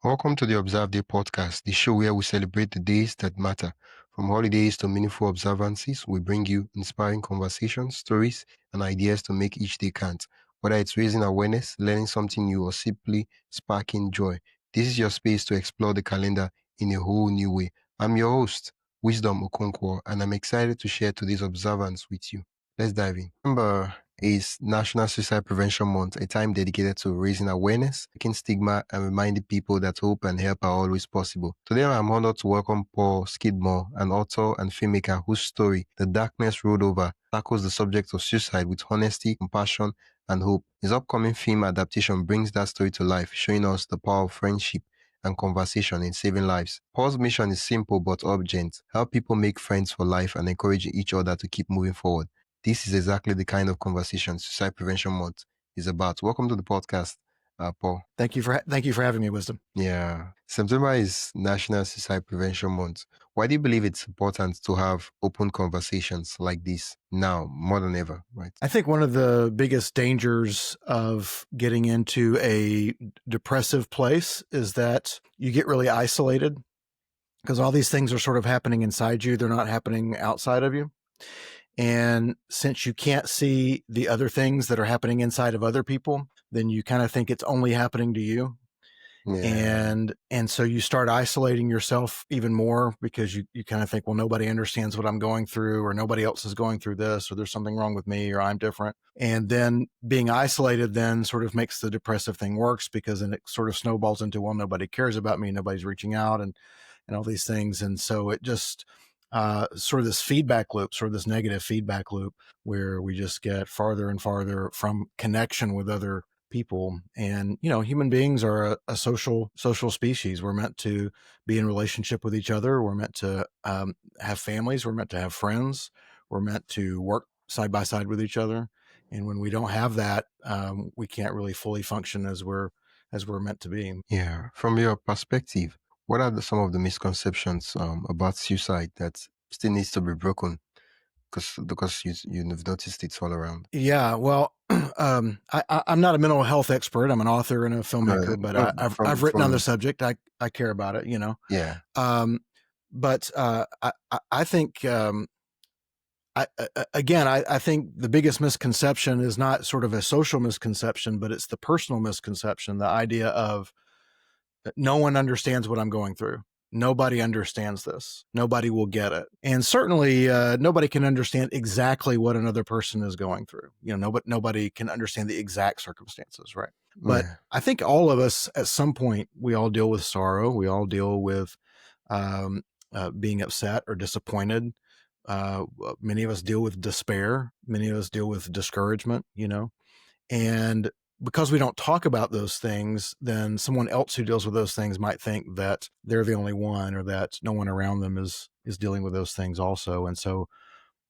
Welcome to the Observe Day podcast, the show where we celebrate the days that matter. From holidays to meaningful observances, we bring you inspiring conversations, stories, and ideas to make each day count. Whether it's raising awareness, learning something new, or simply sparking joy, this is your space to explore the calendar in a whole new way. I'm your host, Wisdom Okonkwo, and I'm excited to share today's observance with you. Let's dive in. Remember, is National Suicide Prevention Month, a time dedicated to raising awareness, breaking stigma, and reminding people that hope and help are always possible. Today, I'm honored to welcome Paul Skidmore, an author and filmmaker whose story, The Darkness Rolled Over, tackles the subject of suicide with honesty, compassion, and hope. His upcoming film adaptation brings that story to life, showing us the power of friendship and conversation in saving lives. Paul's mission is simple but urgent: help people make friends for life and encourage each other to keep moving forward. This is exactly the kind of conversation Suicide Prevention Month is about. Welcome to the podcast, Paul. Thank you for having me, Wisdom. Yeah, September is National Suicide Prevention Month. Why do you believe it's important to have open conversations like this now more than ever? Right. I think one of the biggest dangers of getting into a depressive place is that you get really isolated because all these things are sort of happening inside you. They're not happening outside of you. And since you can't see the other things that are happening inside of other people, then you kind of think it's only happening to you. Yeah. And so you start isolating yourself even more because you kind of think, well, nobody understands what I'm going through, or nobody else is going through this, or there's something wrong with me, or I'm different. And then being isolated then sort of makes the depressive thing worse, because then it sort of snowballs into, well, nobody cares about me, nobody's reaching out, and all these things. And so it just sort of this feedback loop, sort of this negative feedback loop, where we just get farther and farther from connection with other people. And human beings are a social species. We're meant to be in relationship with each other. We're meant to have families. We're meant to have friends. We're meant to work side by side with each other. And when we don't have that, we can't really fully function as we're meant to be. Yeah. From your perspective, what are some of the misconceptions about suicide that still needs to be broken? Because you've noticed it's all around. Yeah, well, I'm not a mental health expert. I'm an author and a filmmaker, but No, I've written on the from subject. I care about it, yeah. But I think I think the biggest misconception is not sort of a social misconception, but it's the personal misconception. The idea of no one understands what I'm going through. Nobody understands this. Nobody will get it. And certainly nobody can understand exactly what another person is going through. Nobody can understand the exact circumstances, right? But Yeah. I think all of us at some point, we all deal with sorrow. We all deal with being upset or disappointed. Many of us deal with despair. Many of us deal with discouragement, and because we don't talk about those things, then someone else who deals with those things might think that they're the only one, or that no one around them is dealing with those things also. And so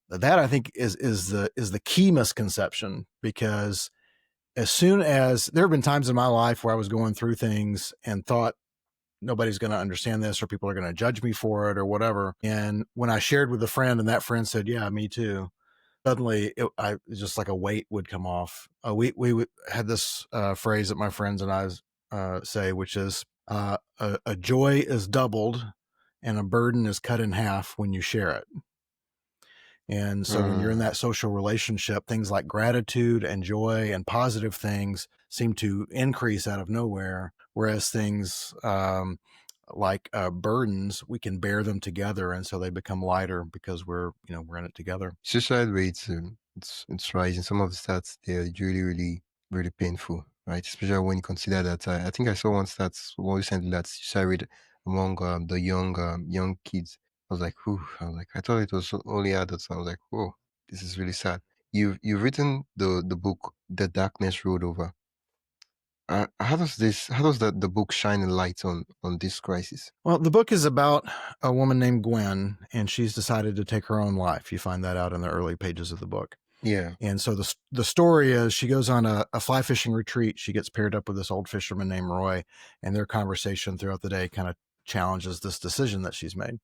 that, I think, is the key misconception, because as soon as there have been times in my life where I was going through things and thought nobody's going to understand this, or people are going to judge me for it, or whatever. And when I shared with a friend and that friend said, yeah, me too, suddenly just like a weight would come off. We had this phrase that my friends and I say, which is a joy is doubled and a burden is cut in half when you share it. And so when you're in that social relationship, things like gratitude and joy and positive things seem to increase out of nowhere, whereas things like burdens, we can bear them together, and so they become lighter because we're in it together. Suicide rates, it's rising. Some of the stats, they're really, really, really painful, right? Especially when you consider that I think I saw one stats more recently that suicide rate among the young kids. I was like, whew. I was like, I thought it was only adults. I was like, whoa, this is really sad. You've written the book The Darkness Road Over. How does the book shine a light on this crisis? Well, the book is about a woman named Gwen, and she's decided to take her own life. You find that out in the early pages of the book. Yeah. And so the story is, she goes on a fly fishing retreat. She gets paired up with this old fisherman named Roy, and their conversation throughout the day kind of challenges this decision that she's made.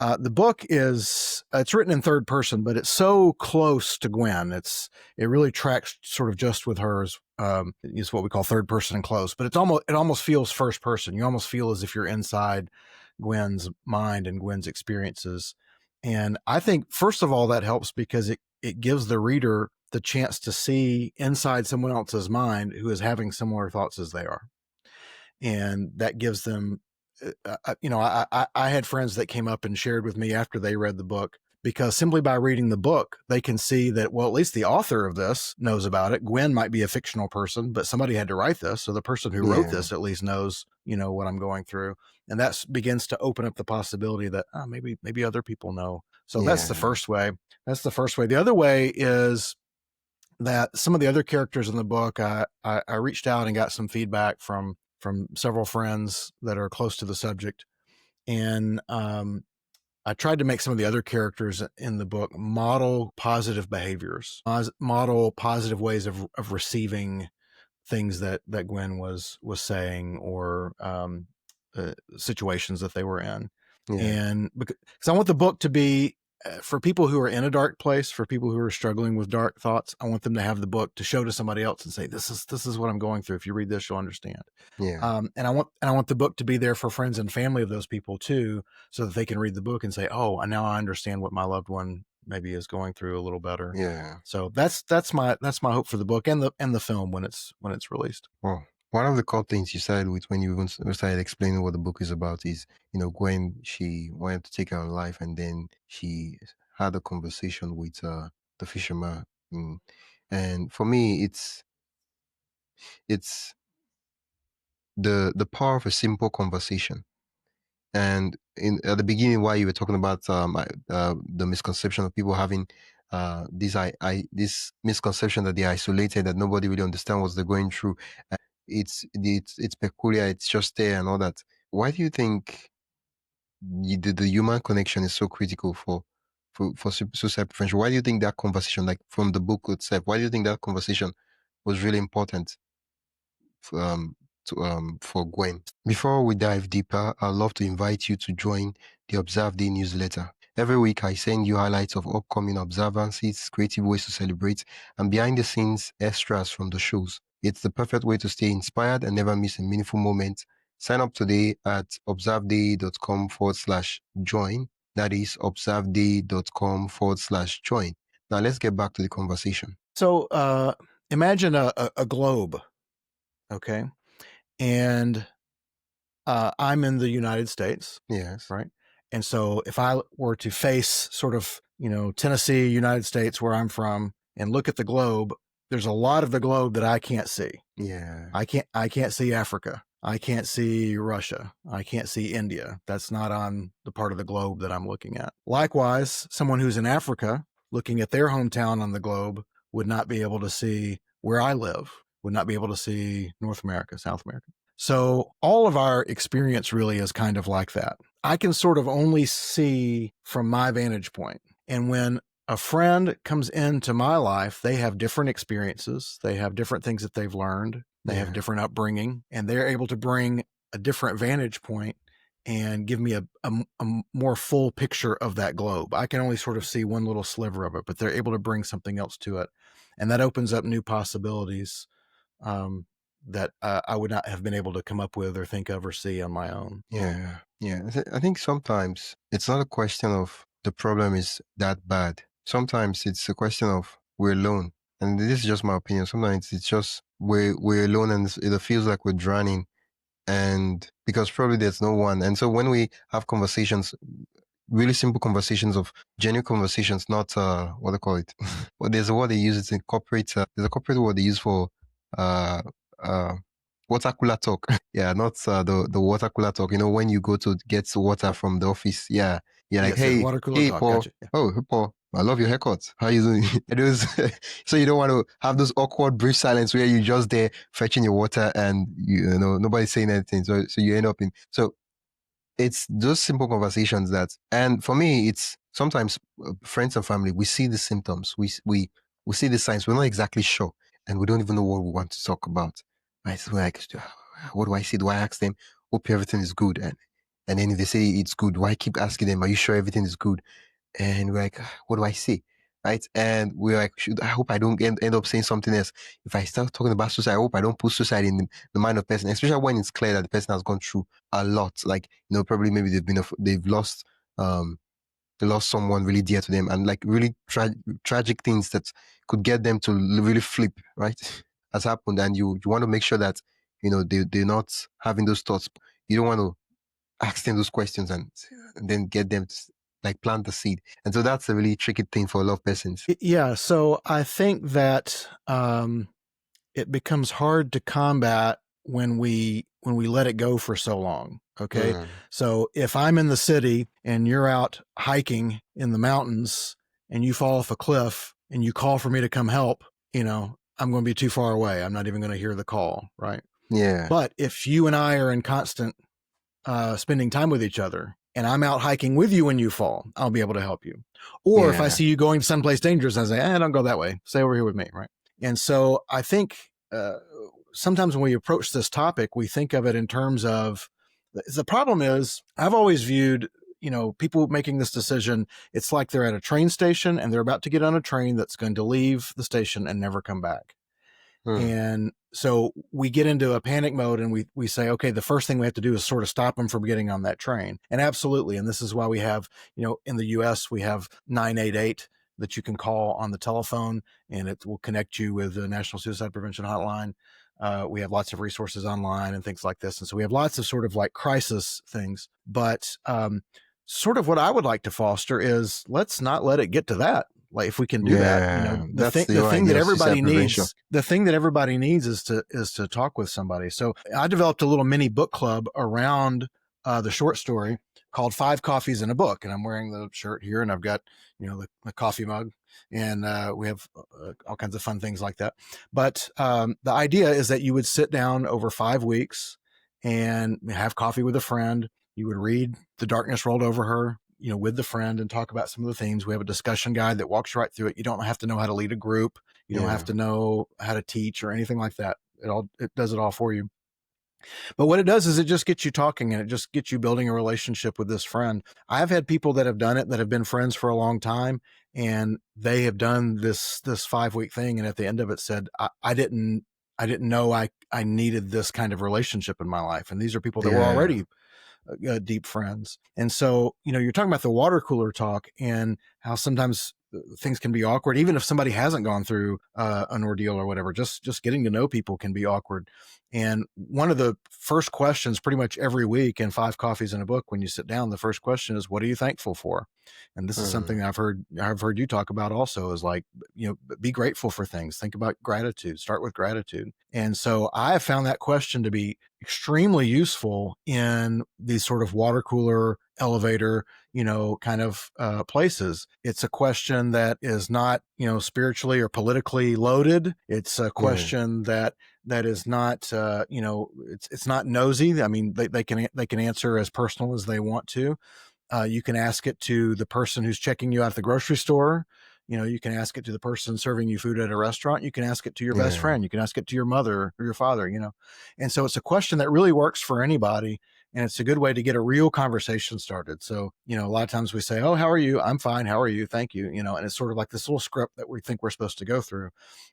The book is it's written in third person, but it's so close to Gwen. It really tracks sort of just with hers. Is what we call third person and close, but it almost feels first person. You almost feel as if you're inside Gwen's mind and Gwen's experiences. And I think first of all that helps because it gives the reader the chance to see inside someone else's mind who is having similar thoughts as they are, and that gives them I had friends that came up and shared with me after they read the book, because simply by reading the book they can see that, well, at least the author of this knows about it. Gwen might be a fictional person, but somebody had to write this, so the person who wrote Yeah, this at least knows, what I'm going through. And that begins to open up the possibility that maybe other people know. So that's the yeah, first way. The other way is that some of the other characters in the book, I reached out and got some feedback from several friends that are close to the subject, and I tried to make some of the other characters in the book model positive behaviors, model positive ways of receiving things that Gwen was saying, or situations that they were in. yeah, And because I want the book to be, for people who are in a dark place, for people who are struggling with dark thoughts, I want them to have the book to show to somebody else and say, this is what I'm going through. If you read this, you'll understand. yeah, And I want the book to be there for friends and family of those people too, so that they can read the book and say, oh, now I understand what my loved one maybe is going through a little better. yeah. So that's my hope for the book and the film when it's released. Well, one of the core things you started with when you even started explaining what the book is about is, Gwen, she wanted to take her own life, and then she had a conversation with the fisherman. Mm. And for me, it's the power of a simple conversation. And at the beginning, while you were talking about the misconception of people having this misconception that they're isolated, that nobody really understands what they're going through, it's peculiar, it's just there and all that. Why do you think the human connection is so critical for suicide prevention? Why do you think that conversation, like from the book itself, why do you think that conversation was really important um, for Gwen? Before we dive deeper, I'd love to invite you to join the Observe Day newsletter. Every week, I send you highlights of upcoming observances, creative ways to celebrate, and behind the scenes extras from the shows. It's the perfect way to stay inspired and never miss a meaningful moment. Sign up today at observeday.com/join. That is observeday.com/join. Now, let's get back to the conversation. So imagine a globe, okay, and I'm in the United States, Yes. right? And so if I were to face sort of, Tennessee, United States, where I'm from, and look at the globe, there's a lot of the globe that I can't see. Yeah. I can't see Africa. I can't see Russia. I can't see India. That's not on the part of the globe that I'm looking at. Likewise, someone who's in Africa looking at their hometown on the globe would not be able to see where I live, would not be able to see North America, South America. So all of our experience really is kind of like that. I can sort of only see from my vantage point. And when a friend comes into my life, they have different experiences. They have different things that they've learned. They have different upbringing, and they're able to bring a different vantage point and give me a more full picture of that globe. I can only sort of see one little sliver of it, but they're able to bring something else to it. And that opens up new possibilities that I would not have been able to come up with or think of or see on my own. Yeah, yeah. I think sometimes it's not a question of the problem is that bad. Sometimes it's a question of we're alone. And this is just my opinion. Sometimes it's just we're alone, and it feels like we're drowning, and because probably there's no one. And so when we have conversations, really simple conversations, of genuine conversations, not what they call it. Well, there's a word they use. It's in corporate. There's a corporate word they use for uh uh water cooler talk. Yeah, not the water cooler talk. When you go to get water from the office. Yeah, you're like, Yes, yes, hey, water cooler hey, talk. Paul. Gotcha. Yeah. Oh, hey, Paul. I love your haircut. How you doing? And so you don't want to have those awkward brief silence where you're just there fetching your water and nobody's saying anything. So you end up in it's those simple conversations and for me, it's sometimes friends and family, we see the symptoms, we see the signs, we're not exactly sure, and we don't even know what we want to talk about. Right? So like, what do I see? Do I ask them, hope everything is good? And then if they say it's good, why keep asking them, are you sure everything is good? And we're like, "Ah, what do I say? Right? And we're like, I hope I don't end up saying something else. If I start talking about suicide, I hope I don't put suicide in the mind of the person, especially when it's clear that the person has gone through a lot. Like, probably maybe they've lost, they lost someone really dear to them, and like really tragic things that could get them to really flip, right? Has happened. And you want to make sure that, they're not having those thoughts. You don't want to ask them those questions and then get them to like plant the seed. And so that's a really tricky thing for a lot of persons. Yeah. So I think that it becomes hard to combat when we let it go for so long. Okay. Mm, So if I'm in the city and you're out hiking in the mountains and you fall off a cliff and you call for me to come help, I'm going to be too far away. I'm not even going to hear the call. Right. yeah, But if you and I are in constant spending time with each other and I'm out hiking with you when you fall, I'll be able to help you. Or if I yeah, see you going someplace dangerous, I say, don't go that way. Stay over here with me. Right. And so I think sometimes when we approach this topic, we think of it in terms of the problem is I've always viewed, people making this decision, it's like they're at a train station and they're about to get on a train that's going to leave the station and never come back. mm, And so we get into a panic mode and we say, okay, the first thing we have to do is sort of stop them from getting on that train. And absolutely. And this is why we have, in the US, we have 988 that you can call on the telephone and it will connect you with the National Suicide Prevention Hotline. We have lots of resources online and things like this. And so we have lots of sort of like crisis things. But sort of what I would like to foster is let's not let it get to that. Like if we can do that, yeah. That's the the whole thing that idea of suicide everybody prevention. needs, is to talk with somebody. So I developed a little mini book club around the short story called Five Coffees in a Book, and I'm wearing the shirt here, and I've got the coffee mug, and we have all kinds of fun things like that. But the idea is that you would sit down over 5 weeks and have coffee with a friend. You would read The Darkness Rolled Over Her, with the friend and talk about some of the themes. We have a discussion guide that walks right through it. You don't have to know how to lead a group. You don't have Yeah, to know how to teach or anything like that. It does it all for you. But what it does is it just gets you talking and it just gets you building a relationship with this friend. I've had people that have done it that have been friends for a long time and they have done this 5 week thing. And at the end of it said, I didn't know I needed this kind of relationship in my life. And these are people that were yeah, already deep friends. And so, you're talking about the water cooler talk and how sometimes things can be awkward, even if somebody hasn't gone through an ordeal or whatever. Just getting to know people can be awkward. And one of the first questions, pretty much every week in Five Coffees in a Book, when you sit down, the first question is, "What are you thankful for?" And this is something mm, I've heard you talk about also. Is like, be grateful for things. Think about gratitude. Start with gratitude. And so I have found that question to be extremely useful in these sort of water cooler elevator kind of places. It's a question that is not spiritually or politically loaded. It's a yeah, question that is not it's not nosy. I mean, they can answer as personal as they want to. You can ask it to the person who's checking you out at the grocery store. You can ask it to the person serving you food at a restaurant. You can ask it to your best yeah, friend. You can ask it to your mother or your father. And so it's a question that really works for anybody. And it's a good way to get a real conversation started. So, a lot of times we say, "Oh, how are you? I'm fine. How are you? Thank you." And it's sort of like this little script that we think we're supposed to go through.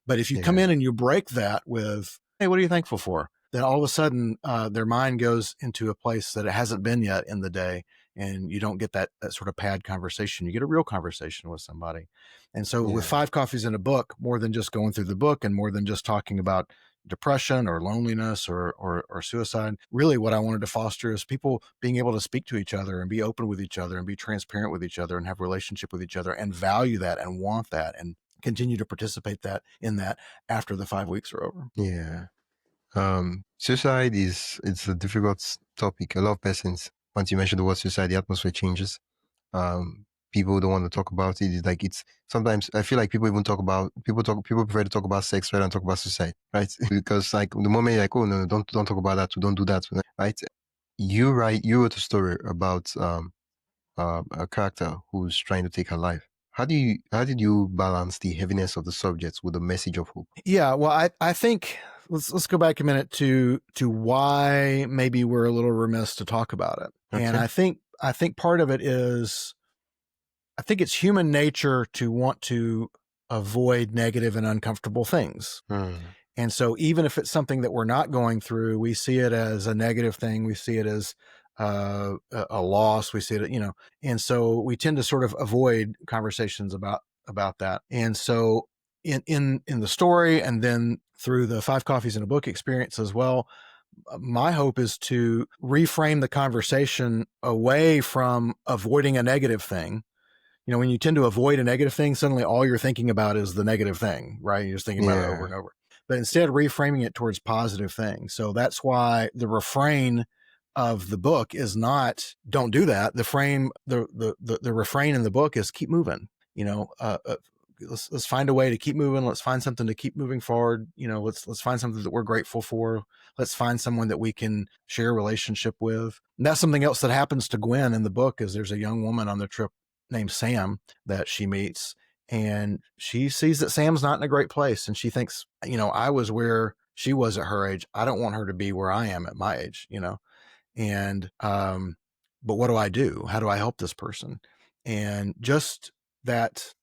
But if you come yeah, in and you break that with, "Hey, what are you thankful for?" Then all of a sudden their mind goes into a place that it hasn't been yet in the day, and you don't get that sort of pad conversation. You get a real conversation with somebody. And so with yeah, Five Coffees in a Book, more than just going through the book and more than just talking about depression or loneliness or suicide, really what I wanted to foster is people being able to speak to each other and be open with each other and be transparent with each other and have relationship with each other and value that and want that and continue to participate in that after the 5 weeks are over. yeah. Suicide it's a difficult topic. A lot of persons, once you mention the word suicide, the atmosphere changes. People don't want to talk about it. It's like it's sometimes I feel like people prefer to talk about sex rather than talk about suicide, right? Because like the moment you're like, oh no, don't talk about that, don't do that, right? You wrote a story about a character who's trying to take her life. How did you balance the heaviness of the subject with the message of hope? Yeah, well, I think let's go back a minute to why maybe we're a little remiss to talk about it. And Okay. I think part of it is, I think it's human nature to want to avoid negative and uncomfortable things. Mm. And so even if it's something that we're not going through, we see it as a negative thing. We see it as a loss. We see it, and so we tend to sort of avoid conversations about that. And so in the story, and then through the Five Coffees and a Book experience as well, my hope is to reframe the conversation away from avoiding a negative thing. When you tend to avoid a negative thing, suddenly all you're thinking about is the negative thing, right? You're just thinking about it over Yeah. and over. But instead, reframing it towards positive things. So that's why the refrain of the book is not "don't do that." The refrain in the book is "keep moving." You know, let's find a way to keep moving. Let's find something to keep moving forward. Let's find something that we're grateful for. Let's find someone that we can share a relationship with. And that's something else that happens to Gwen in the book. Is there's a young woman on the trip named Sam that she meets, and she sees that Sam's not in a great place, and she thinks, I was where she was at her age. I don't want her to be where I am at my age, and but what do I do? How do I help this person? And just that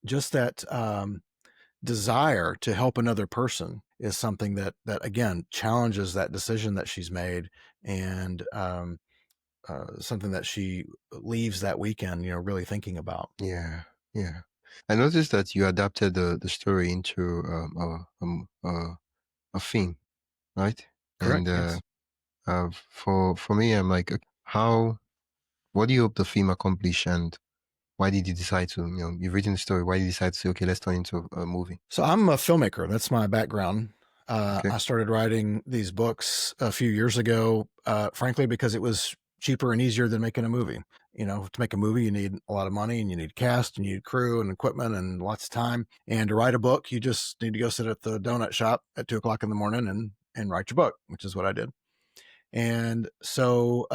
desire to help another person is something that again challenges that decision that she's made, and something that she leaves that weekend, really thinking about. Yeah. Yeah. I noticed that you adapted the story into a theme, right? Correct. And Yes. for me, I'm like, okay, how what do you hope the film accomplish, and why did you decide to, you've written the story, why did you decide to say, okay, let's turn it into a movie? So I'm a filmmaker. That's my background. Okay. I started writing these books a few years ago, frankly, because it was cheaper and easier than making a movie. To make a movie, you need a lot of money, and you need cast, and you need crew and equipment and lots of time. And to write a book, you just need to go sit at the donut shop at 2 o'clock in the morning and write your book, which is what I did. And so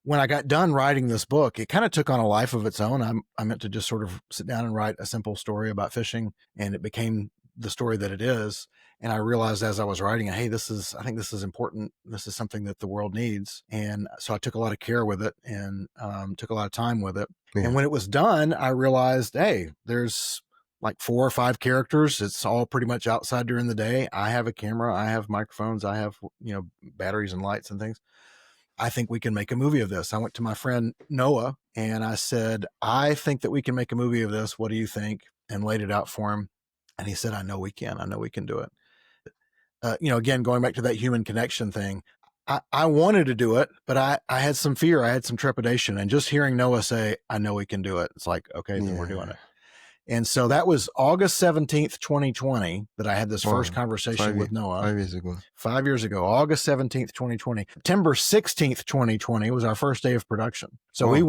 when I got done writing this book, it kind of took on a life of its own. I meant to just sort of sit down and write a simple story about fishing, and it became the story that it is. And I realized as I was writing it, hey, I think this is important. This is something that the world needs. And so I took a lot of care with it, and took a lot of time with it. And Yeah. when it was done, I realized, hey, there's like 4 or 5 characters. It's all pretty much outside during the day. I have a camera, I have microphones, I have, batteries and lights and things. I think we can make a movie of this. I went to my friend Noah and I said, I think that we can make a movie of this. What do you think? And laid it out for him. And he said, I know we can. I know we can do it. Again, going back to that human connection thing, I wanted to do it, but I had some fear. I had some trepidation. And just hearing Noah say, I know we can do it, it's like, okay, then we're doing Yeah. it. And so that was August 17th, 2020, that I had this first Wow. conversation with Noah. 5 years ago. 5 years ago, August 17th, 2020. September 16th, 2020 was our first day of production. So we Wow.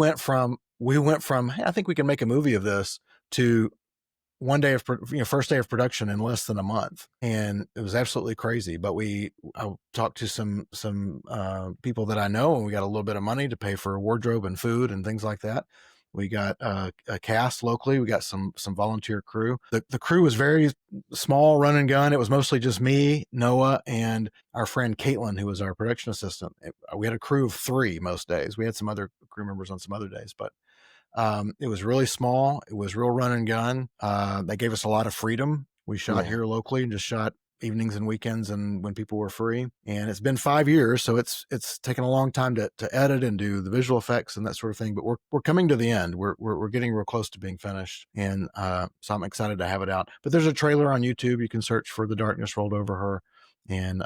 went from, hey, I think we can make a movie of this, to one day of first day of production in less than a month, and it was absolutely crazy. But I talked to some people that I know, and we got a little bit of money to pay for wardrobe and food and things like that. We got a cast locally. We got some volunteer crew. The crew was very small, run and gun. It was mostly just me, Noah, and our friend Caitlin, who was our production assistant. We had a crew of 3 most days. We had some other crew members on some other days, but it was really small. It was real run and gun. They gave us a lot of freedom. We shot Yeah. here locally and just shot evenings and weekends and when people were free. And it's been 5 years, so it's taken a long time to edit and do the visual effects and that sort of thing. But we're coming to the end. We're getting real close to being finished, and so I'm excited to have it out. But there's a trailer on YouTube. You can search for "The Darkness Rolled Over Her" and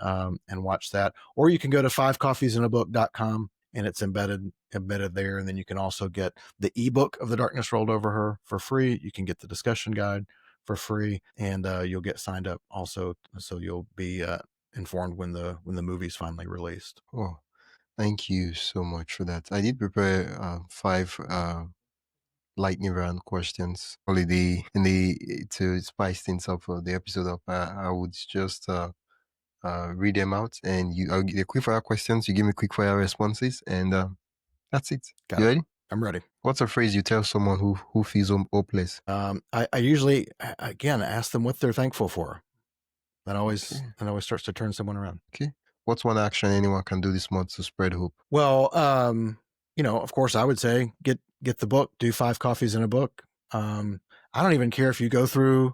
watch that, or you can go to fivecoffeesinabook.com, and it's embedded there. And then you can also get the ebook of "The Darkness Rolled Over Her" for free. You can get the discussion guide for free, and you'll get signed up also, so you'll be informed when the movie's finally released. Oh, thank you so much for that. I did prepare 5 lightning round questions. Holiday in the to spice things up for the episode up. I would just read them out, and I'll give you quick fire questions. You give me quick fire responses, and that's it. Got You it. ready? I'm ready. What's a phrase you tell someone who feels hopeless? I usually, again, ask them what they're thankful for. That Okay. always starts to turn someone around. Okay. What's one action anyone can do this month to spread hope? Well, of course, I would say get the book. Do 5 coffees in a book. I don't even care if you go through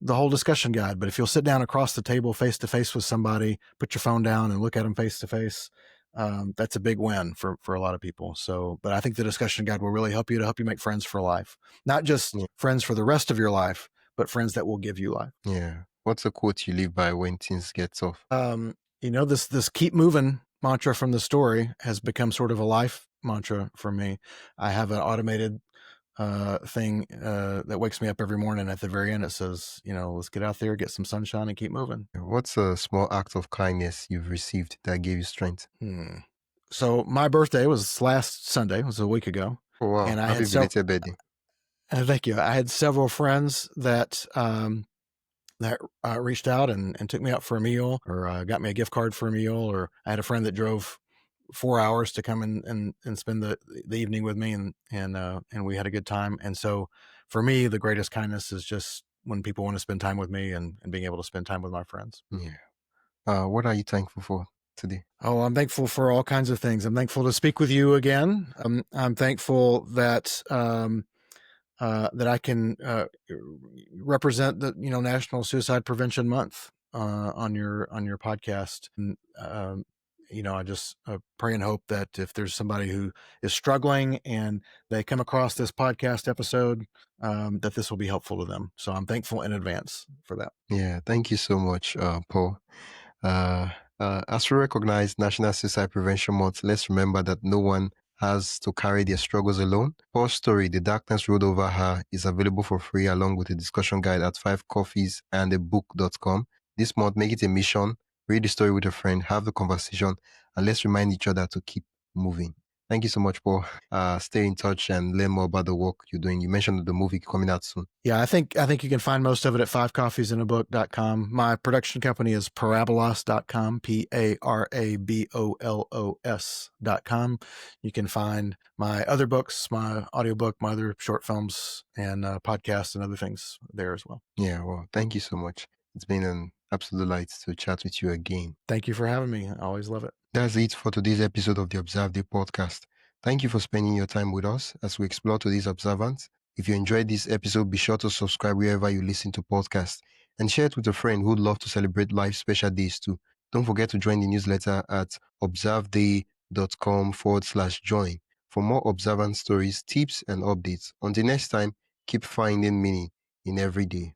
the whole discussion guide, but if you'll sit down across the table face to face with somebody, put your phone down and look at them face to face, that's a big win for a lot of people. So, but I think the discussion guide will really help you make friends for life, not just Yeah. friends for the rest of your life, but friends that will give you life. Yeah. What's a quote you live by when things get tough? This keep moving mantra from the story has become sort of a life mantra for me. I have an automated thing that wakes me up every morning. At the very end, it says, let's get out there, get some sunshine, and keep moving. What's a small act of kindness you've received that gave you strength? So my birthday was last Sunday. It was a week ago, Oh, wow. and I Happy had several. belated birthday. Thank you. I had several friends that reached out and took me out for a meal, or got me a gift card for a meal, or I had a friend that drove 4 hours to come and spend the evening with me, and we had a good time. And so for me, the greatest kindness is just when people want to spend time with me, and being able to spend time with my friends. Yeah. What are you thankful for today? Oh, I'm thankful for all kinds of things. I'm thankful to speak with you again. I'm thankful that that I can represent the National Suicide Prevention Month on your podcast. And I just pray and hope that if there's somebody who is struggling and they come across this podcast episode, that this will be helpful to them. So I'm thankful in advance for that. Yeah. Thank you so much, Paul. Uh, as we recognize National Suicide Prevention Month, let's remember that no one has to carry their struggles alone. Paul's story, The Darkness Rolled Over Her, is available for free along with a discussion guide at 5coffeesandabook.com. This month, make it a mission. Read the story with a friend, have the conversation, and let's remind each other to keep moving. Thank you so much, Paul. Stay in touch and learn more about the work you're doing. You mentioned the movie coming out soon. Yeah, I think you can find most of it at 5coffeesinabook.com. My production company is parabolos.com, parabolos.com. You can find my other books, my audiobook, my other short films, and podcasts and other things there as well. Yeah, well, thank you so much. It's been an absolute delight to chat with you again. Thank you for having me. I always love it. That's it for today's episode of the Observe Day podcast. Thank you for spending your time with us as we explore today's observance. If you enjoyed this episode, be sure to subscribe wherever you listen to podcasts and share it with a friend who'd love to celebrate life special days too. Don't forget to join the newsletter at observeday.com/join for more observance stories, tips, and updates. Until next time, keep finding meaning in every day.